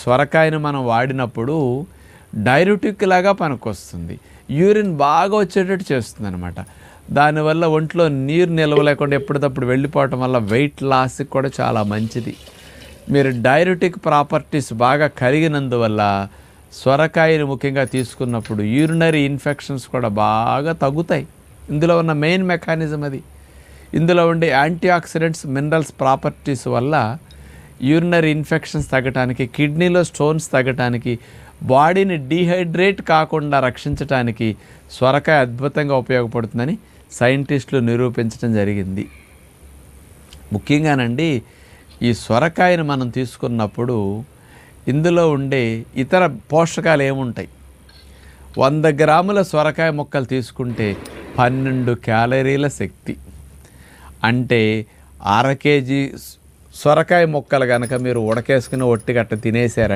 సొరకాయను మనం వాడినప్పుడు డైయూరెటిక్ లాగా పనికొస్తుంది. యూరిన్ బాగా వచ్చేటట్టు చేస్తుంది అనమాట. దానివల్ల ఒంట్లో నీరు నిల్వ లేకుండా ఎప్పటికప్పుడు వెళ్ళిపోవటం వల్ల వెయిట్ లాస్కి కూడా చాలా మంచిది. మీరు డైయూరెటిక్ ప్రాపర్టీస్ బాగా కరిగినందువల్ల సొరకాయను ముఖ్యంగా తీసుకున్నప్పుడు యూరినరీ ఇన్ఫెక్షన్స్ కూడా బాగా తగ్గుతాయి. ఇందులో ఉన్న మెయిన్ మెకానిజం అది. ఇందులో ఉండే యాంటీ ఆక్సిడెంట్స్, మినరల్స్ ప్రాపర్టీస్ వల్ల యూరినరీ ఇన్ఫెక్షన్స్ తగ్గటానికి, కిడ్నీలో స్టోన్స్ తగ్గటానికి, బాడీని డీహైడ్రేట్ కాకుండా రక్షించడానికి సొరకాయ అద్భుతంగా ఉపయోగపడుతుందని సైంటిస్టులు నిరూపించడం జరిగింది. ముఖ్యంగానండి ఈ సొరకాయను మనం తీసుకున్నప్పుడు ఇందులో ఉండే ఇతర పోషకాలు ఏముంటాయి? 100 గ్రాముల సొరకాయ ముక్కలు తీసుకుంటే 12 క్యాలరీల శక్తి. అంటే 1/2 కేజీ సొరకాయ ముక్కలు కనుక మీరు ఉడకేసుకుని ఒట్టిగట్ట తినేసారు